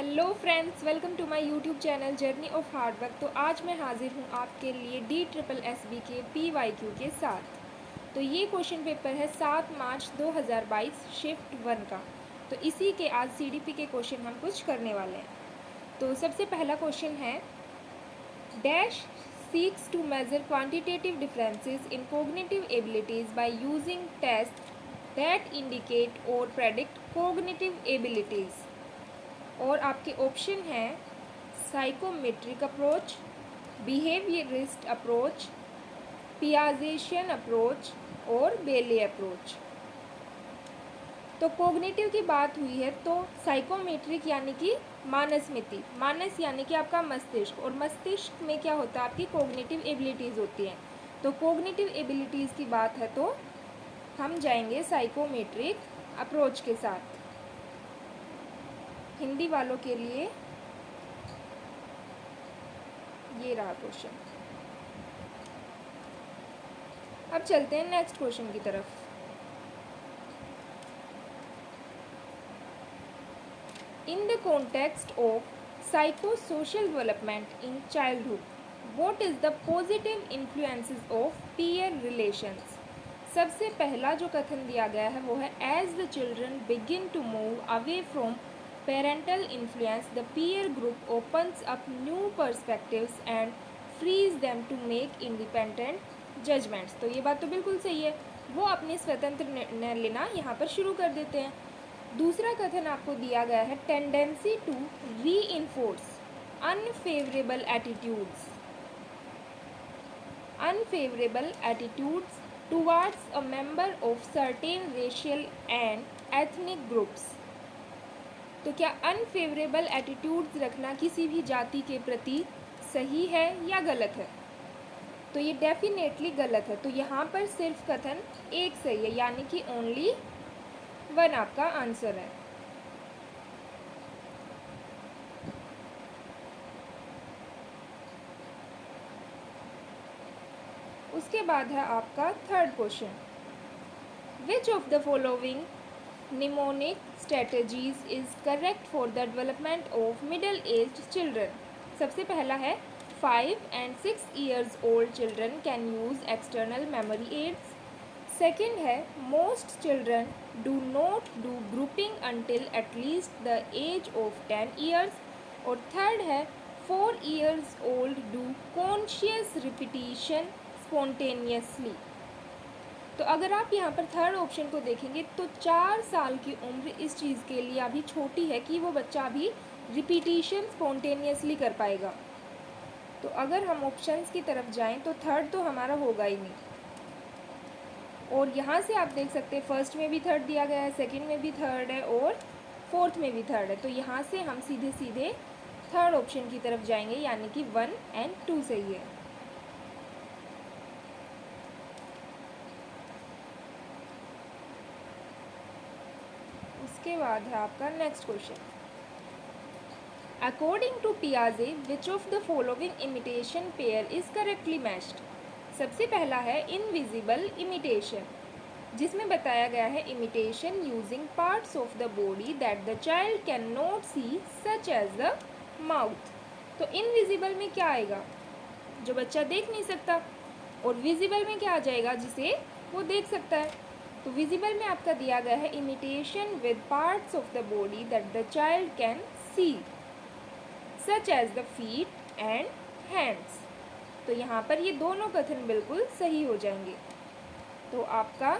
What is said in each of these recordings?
Hello friends, welcome to my YouTube channel journey of hard work. तो आज मैं हाजिर हूँ आपके लिए DSSB के PYQ के साथ। तो ये क्वेश्चन पेपर है 7 मार्च 2022 शिफ्ट 1 का। तो इसी के आज CDP के क्वेश्चन हम कुछ करने वाले हैं। तो सबसे पहला क्वेश्चन है, dash seeks to measure quantitative differences in cognitive abilities by using tests that indicate or predict cognitive abilities। और आपके ऑप्शन हैं psychometric approach, behaviourist approach, Piagetian approach और बेले अप्रोच। तो कोग्निटिव की बात हुई है तो साइकोमेट्रिक यानी कि मानसमिति, मानस यानी कि आपका मस्तिष्क, और मस्तिष्क में क्या होता है, आपकी कोग्निटिव एबिलिटीज़ होती हैं। तो कोग्निटिव एबिलिटीज़ की बात है तो हम जाएंगे साइकोमेट्रिक अप्रोच के साथ। हिंदी वालों के लिए ये रहा क्वेश्चन। अब चलते हैं नेक्स्ट क्वेश्चन की तरफ। In the context of psychosocial development in childhood, what is the positive influences of peer relations? सबसे पहला जो कथन दिया गया है वो है, as the children begin to move away from parental influence, the peer group opens up new perspectives and frees them to make independent judgments। तो ये बात तो बिल्कुल सही है, वो अपने स्वतंत्र निर्णय लेना यहाँ पर शुरू कर देते हैं। दूसरा कथन आपको दिया गया है, tendency to reinforce unfavourable attitudes, unfavourable attitudes towards a member of certain racial and ethnic groups. तो क्या अनफेवरेबल एटीट्यूड्स रखना किसी भी जाति के प्रति सही है या गलत है? तो ये डेफिनेटली गलत है। तो यहाँ पर सिर्फ कथन एक सही है, यानी कि ओनली 1 आपका आंसर है। उसके बाद है आपका third question, which of the following mnemonic strategies is correct for the development of middle aged children. सबसे पहला है, 5 and 6 years old children can use external memory aids। Second है, most children do not do grouping until at least the age of 10 years। और third है, 4 years old do conscious repetition spontaneously। तो अगर आप यहाँ पर थर्ड ऑप्शन को देखेंगे तो 4 साल की उम्र इस चीज़ के लिए अभी छोटी है कि वो बच्चा अभी रिपीटिशन स्पॉन्टेनियसली कर पाएगा। तो अगर हम ऑप्शंस की तरफ जाएं तो थर्ड तो हमारा होगा ही नहीं। और यहाँ से आप देख सकते हैं फर्स्ट में भी थर्ड दिया गया है, सेकंड में भी थर्ड है और फोर्थ में भी थर्ड है। तो यहाँ से हम सीधे सीधे थर्ड ऑप्शन की तरफ जाएंगे, यानी कि 1 and 2 सही है। उसके बाद है आपका नेक्स्ट क्वेश्चन, अकॉर्डिंग टू पियाजे which of the following imitation pair is correctly matched. सबसे पहला है इनविजिबल इमिटेशन, जिसमें बताया गया है imitation using parts of the body that the child can not see such as the mouth. तो invisible में क्या आएगा, जो बच्चा देख नहीं सकता, और विजिबल में क्या आ जाएगा, जिसे वो देख सकता है। तो विजिबल में आपका दिया गया है imitation with parts of the body that the child can see such as the feet and hands. तो यहाँ पर ये दोनों कथन बिल्कुल सही हो जाएंगे। तो आपका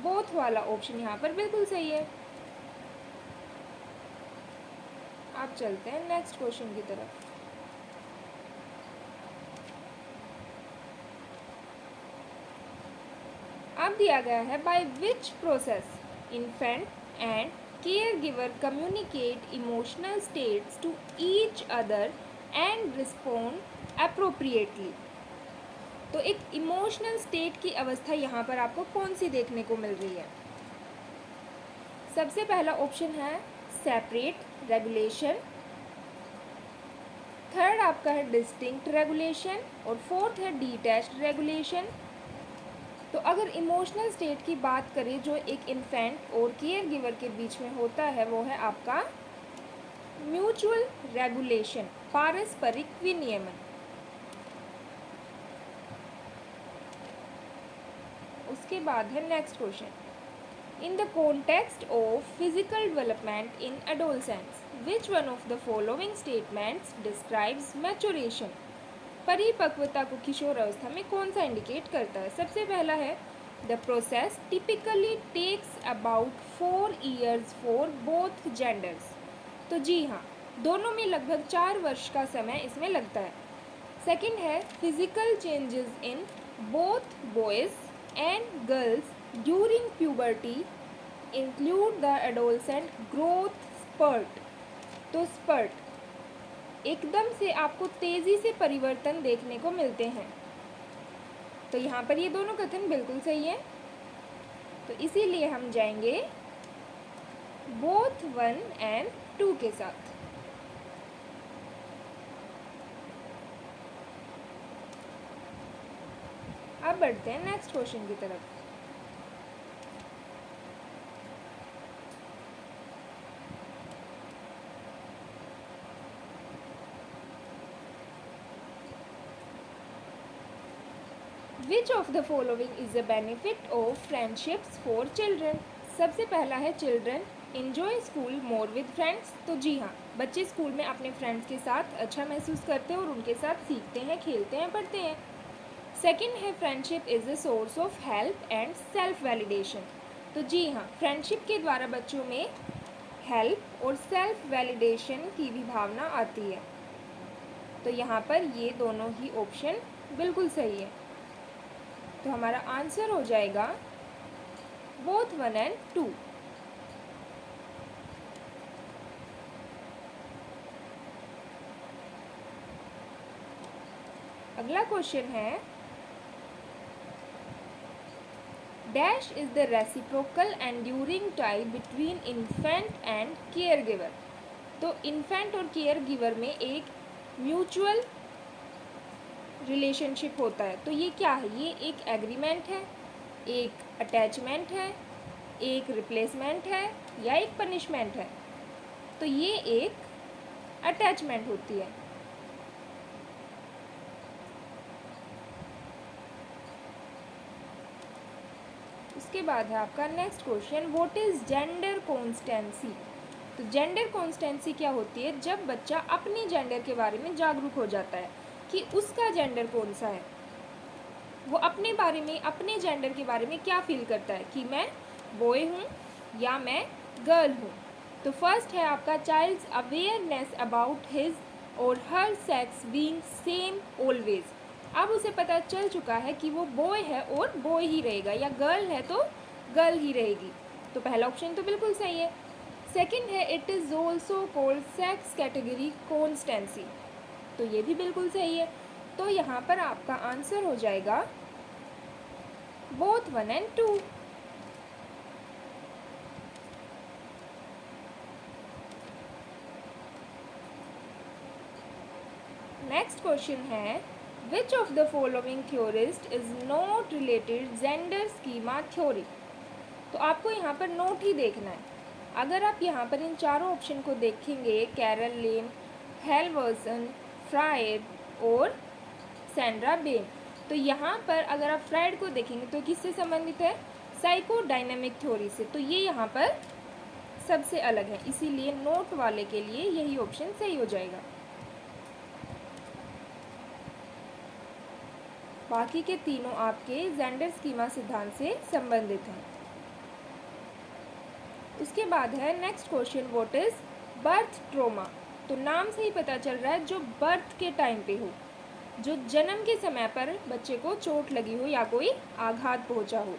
बोथ वाला ऑप्शन यहाँ पर बिल्कुल सही है। आप चलते हैं नेक्स्ट क्वेश्चन की तरफ। अब दिया गया है, by which process infant and care giver communicate emotional states to each other and respond appropriately. तो एक इमोशनल स्टेट की अवस्था यहाँ पर आपको कौन सी देखने को मिल रही है? सबसे पहला ऑप्शन है सेपरेट रेगुलेशन, थर्ड आपका है डिस्टिंक्ट रेगुलेशन, और फोर्थ है डिटैच्ड रेगुलेशन। तो अगर इमोशनल स्टेट की बात करें जो एक इन्फेंट और केयर गिवर के बीच में होता है, वो है आपका म्यूचुअल रेगुलेशन, पारस्परिक विनियमन। उसके बाद है next question, in the context of physical development in adolescence which one of the following statements describes maturation. परिपक्वता को किशोर अवस्था में कौन सा इंडिकेट करता है? सबसे पहला है the process typically takes about 4 years for both genders. तो जी हाँ, दोनों में लगभग 4 वर्ष का समय इसमें लगता है। सेकेंड है physical changes in both boys and girls during puberty include the adolescent growth spurt. तो स्पर्ट एकदम से आपको तेज़ी से परिवर्तन देखने को मिलते हैं। तो यहाँ पर ये दोनों कथन बिल्कुल सही है, तो इसीलिए हम जाएंगे बोथ 1 and 2 के साथ। अब बढ़ते हैं नेक्स्ट क्वेश्चन की तरफ। विच of the following is a benefit of friendships for children. सबसे पहला है children enjoy school more with friends. तो जी हाँ, बच्चे स्कूल में अपने फ्रेंड्स के साथ अच्छा महसूस करते हैं और उनके साथ सीखते हैं, खेलते हैं, पढ़ते हैं। सेकेंड है friendship is a source of help and self validation. तो जी हाँ, फ्रेंडशिप के द्वारा बच्चों में हेल्प और सेल्फ वैलिडेशन की भी भावना आती है। तो यहाँ पर ये दोनों ही ऑप्शन बिल्कुल सही है, तो हमारा आंसर हो जाएगा बोथ 1 and 2। अगला क्वेश्चन है dash is the reciprocal enduring tie between infant and care giver. तो इन्फेंट और केयर गिवर में एक म्यूचुअल रिलेशनशिप होता है। तो ये क्या है? ये एक एग्रीमेंट है, एक अटैचमेंट है, एक रिप्लेसमेंट है या एक पनिशमेंट है? तो ये एक अटैचमेंट होती है। उसके बाद है आपका next question, what is gender constituency. तो जेंडर कॉन्स्टेंसी क्या होती है? जब बच्चा अपने जेंडर के बारे में जागरूक हो जाता है कि उसका जेंडर कौन सा है, वो अपने बारे में, अपने जेंडर के बारे में क्या फील करता है कि मैं बॉय हूँ या मैं गर्ल हूँ। तो फर्स्ट है आपका चाइल्ड्स अवेयरनेस अबाउट हिज और हर सेक्स बीइंग सेम ऑलवेज। अब उसे पता चल चुका है कि वो बॉय है और बॉय ही रहेगा, या गर्ल है तो गर्ल ही रहेगी। तो पहला ऑप्शन तो बिल्कुल सही है। सेकंड है it is also called sex category constituency. तो ये भी बिल्कुल सही है। तो यहाँ पर आपका आंसर हो जाएगा बोथ 1 and 2। नेक्स्ट क्वेश्चन है which of the following theorist is not related gender schema theory. तो आपको यहाँ पर नोट ही देखना है। अगर आप यहाँ पर इन चारों ऑप्शन को देखेंगे, कैरल लेन, हेलवर्सन, फ्रायड और सैंड्रा बेन, तो यहाँ पर अगर आप फ्रायड को देखेंगे तो किससे संबंधित है? साइकोडायनेमिक थ्योरी से। तो ये यहाँ पर सबसे अलग है, इसीलिए नोट वाले के लिए यही ऑप्शन सही हो जाएगा। बाकी के तीनों आपके जेंडर स्कीमा सिद्धांत से संबंधित हैं। उसके बाद है next question, what is birth trauma. तो नाम से ही पता चल रहा है जो बर्थ के टाइम पे हो, जो जन्म के समय पर बच्चे को चोट लगी हो या कोई आघात पहुंचा हो।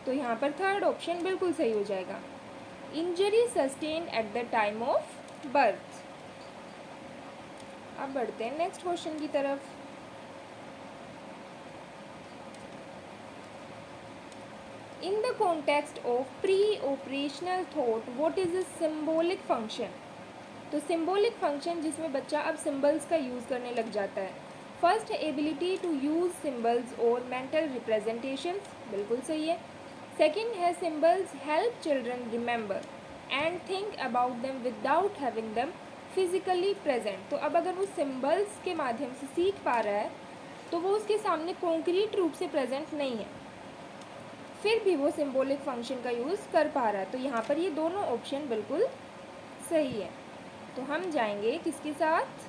तो यहाँ पर थर्ड ऑप्शन बिल्कुल सही हो जाएगा, injury sustain at the time of birth. अब बढ़ते हैं नेक्स्ट क्वेश्चन की तरफ। In the context of pre-operational thought, what is a symbolic function? तो symbolic function जिसमें बच्चा अब symbols का यूज़ करने लग जाता है। फर्स्ट है एबिलिटी टू यूज़ सिम्बल्स और मेंटल रिप्रेजेंटेशंस, बिल्कुल सही है। सेकंड है symbols help children remember. And think about them without having them physically present. तो अब अगर वो सिम्बल्स के माध्यम से सीख पा रहा है तो वो उसके सामने कॉन्क्रीट रूप से प्रेजेंट नहीं है, फिर भी वो सिम्बोलिक फंक्शन का यूज़ कर पा रहा है। तो यहाँ पर ये दोनों ऑप्शन बिल्कुल सही है। तो हम जाएंगे किसके साथ?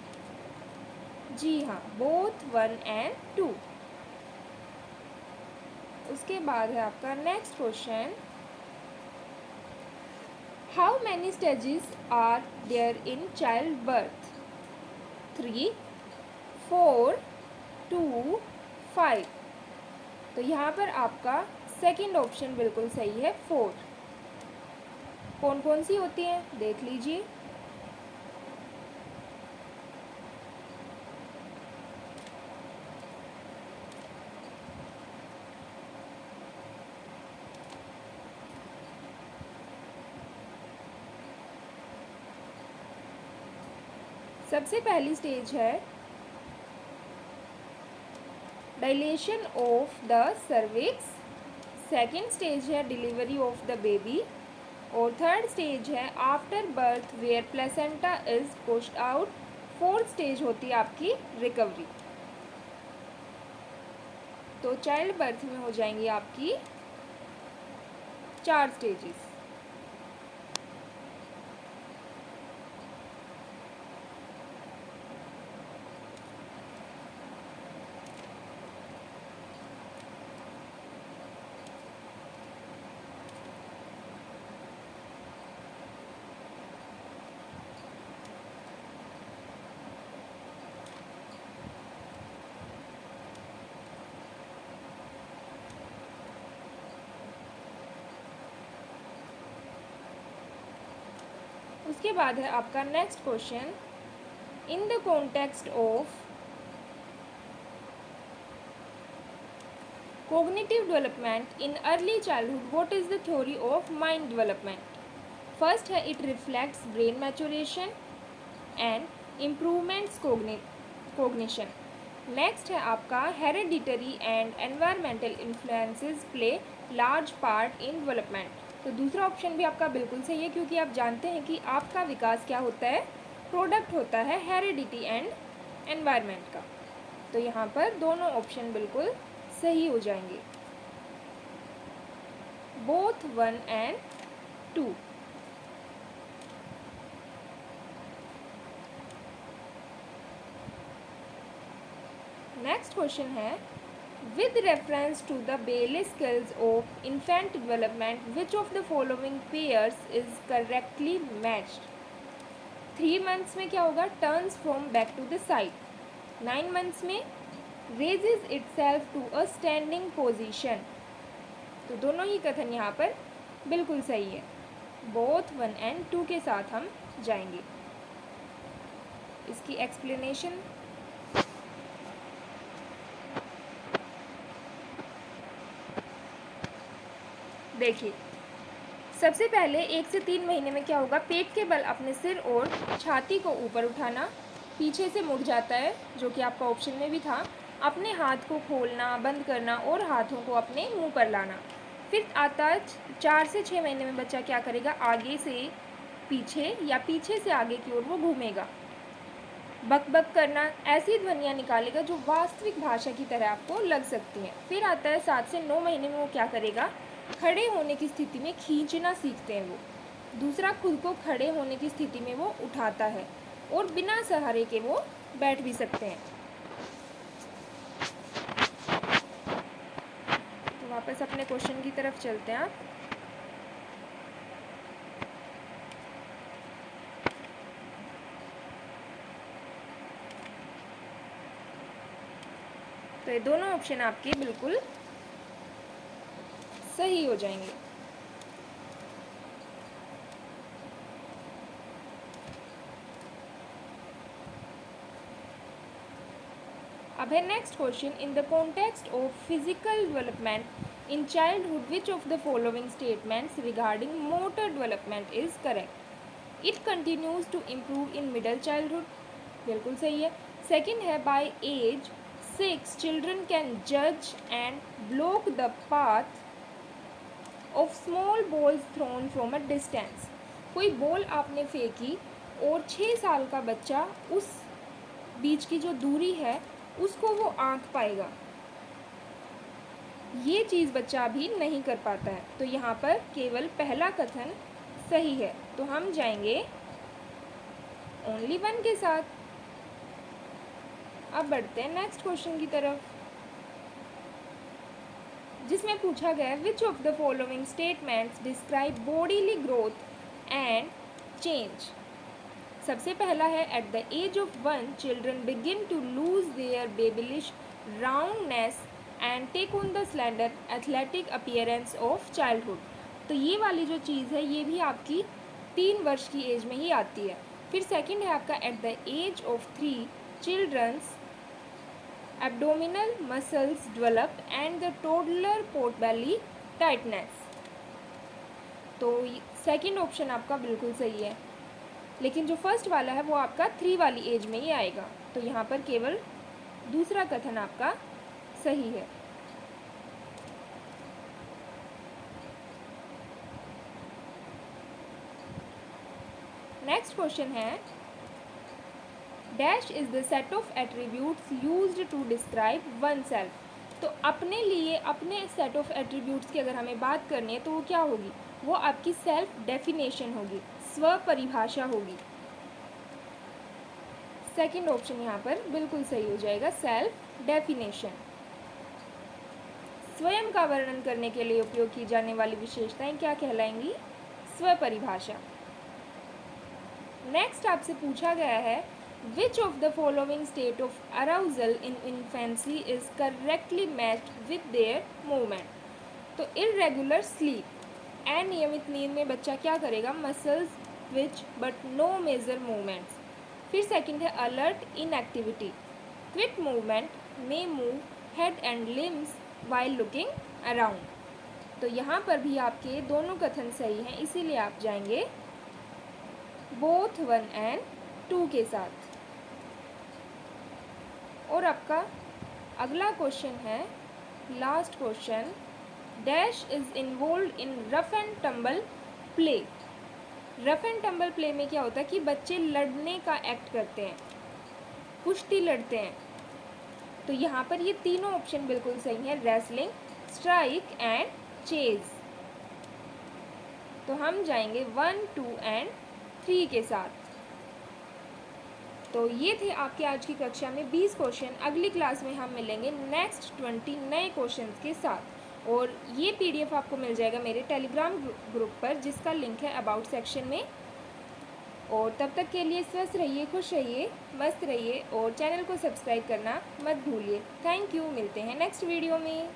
जी हाँ, बोथ 1 एंड 2। उसके बाद है आपका next question, how many stages are there in child birth? 3, 4, 2, 5। तो यहाँ पर आपका सेकंड ऑप्शन बिल्कुल सही है, 4। कौन कौन सी होती हैं देख लीजिए। सबसे पहली स्टेज है dilation of the cervix, second stage है डिलीवरी ऑफ द बेबी, और थर्ड स्टेज है after birth where placenta is pushed out, fourth stage होती है आपकी रिकवरी। तो चाइल्ड बर्थ में हो जाएंगी आपकी 4 स्टेजेस। उसके बाद है आपका next question, in the context of cognitive development in early childhood, what is the theory of mind development? First है it reflects brain maturation and improvements cognition. Next है आपका hereditary and environmental influences play large part in development. तो दूसरा option भी आपका बिल्कुल सही है, क्योंकि आप जानते हैं कि आपका विकास क्या होता है, प्रोडक्ट होता है हेरिडिटी एंड एनवायरनमेंट का। तो यहाँ पर दोनों ऑप्शन बिल्कुल सही हो जाएंगे, बोथ 1 एंड 2। नेक्स्ट क्वेश्चन है, with reference to the Bayley skills of infant development which of the following pairs is correctly matched? 3 months में क्या होगा? Turns from back to the side. 9 months में raises itself to a standing position। तो दोनों ही कथन यहाँ पर बिल्कुल सही है, बोथ 1 एंड 2 के साथ हम जाएंगे। इसकी एक्सप्लेनेशन देखिए, सबसे पहले 1 से 3 महीने में क्या होगा, पेट के बल अपने सिर और छाती को ऊपर उठाना, पीछे से मुड़ जाता है जो कि आपका ऑप्शन में भी था, अपने हाथ को खोलना बंद करना और हाथों को अपने मुंह पर लाना। फिर आता 4 से 6 महीने में बच्चा क्या करेगा, आगे से पीछे या पीछे से आगे की ओर वो घूमेगा, बक बक करना, ऐसी ध्वनियाँ निकालेगा जो वास्तविक भाषा की तरह आपको लग सकती हैं। फिर आता है 7 से 9 महीने में वो क्या करेगा, खड़े होने की स्थिति में खींचना सीखते हैं वो। दूसरा, खुद को खड़े होने की स्थिति में वो उठाता है और बिना सहारे के वो बैठ भी सकते हैं। तो वापस अपने क्वेश्चन की तरफ चलते हैं आप। तो ये दोनों ऑप्शन आपके बिल्कुल सही हो जाएंगे। अब है next question, in the context of physical development in childhood which of the following statements regarding motor development is correct? It continues to improve in middle childhood, बिल्कुल सही है। सेकेंड है, by age 6 children can judge and block the path of small balls thrown from a distance। कोई ball आपने फेंकी और 6 साल का बच्चा उस बीच की जो दूरी है उसको वो आंक पाएगा। ये चीज़ बच्चा अभी नहीं कर पाता है, तो यहाँ पर केवल पहला कथन सही है। तो हम जाएंगे ओनली वन के साथ। अब बढ़ते हैं नेक्स्ट क्वेश्चन की तरफ, जिसमें पूछा गया है which of the following statements describe bodily growth and change. सबसे पहला है at the age of 1 children begin to lose their babyish roundness and take on the slender athletic appearance of childhood. तो ये वाली जो चीज़ है ये भी आपकी 3 वर्ष की एज में ही आती है। फिर सेकंड है आपका at the age of 3 childrens abdominal muscles develop and the toddler pot belly tightness. तो सेकंड ऑप्शन आपका बिल्कुल सही है, लेकिन जो फर्स्ट वाला है वो आपका 3 वाली एज में ही आएगा। तो यहाँ पर केवल दूसरा कथन आपका सही है। नेक्स्ट क्वेश्चन है dash is the set of attributes used to describe oneself. तो अपने लिए अपने सेट ऑफ एट्रीब्यूट्स की अगर हमें बात करनी है तो वो क्या होगी, वो आपकी सेल्फ डेफिनेशन होगी, स्व परिभाषा होगी। सेकंड ऑप्शन यहाँ पर बिल्कुल सही हो जाएगा, सेल्फ डेफिनेशन। स्वयं का वर्णन करने के लिए उपयोग की जाने वाली विशेषताएं क्या कहलाएंगी, स्व परिभाषा। नेक्स्ट आपसे पूछा गया है which of the following state of arousal in infancy is correctly matched with their movement. तो इरेगुलर स्लीप, अनियमित नींद में बच्चा क्या करेगा, muscles twitch but no major movements. फिर सेकंड है alert inactivity, quick movement, may move head and limbs while looking around. तो यहाँ पर भी आपके दोनों कथन सही हैं, इसीलिए आप जाएंगे बोथ 1 एंड 2 के साथ। और आपका अगला क्वेश्चन है last question, dash is involve in rough and tumble play. Rough and tumble play में क्या होता है कि बच्चे लड़ने का एक्ट करते हैं, कुश्ती लड़ते हैं। तो यहाँ पर ये तीनों ऑप्शन बिल्कुल सही है, रेसलिंग, स्ट्राइक एंड चेज। तो हम जाएंगे 1, 2 एंड 3 के साथ। तो ये थे आपके आज की कक्षा में 20 क्वेश्चन। अगली क्लास में हम मिलेंगे नेक्स्ट 20 नए क्वेश्चंस के साथ, और ये पीडीएफ आपको मिल जाएगा मेरे टेलीग्राम ग्रुप पर, जिसका लिंक है अबाउट सेक्शन में। और तब तक के लिए स्वस्थ रहिए, खुश रहिए, मस्त रहिए, और चैनल को सब्सक्राइब करना मत भूलिए। थैंक यू, मिलते हैं नेक्स्ट वीडियो में।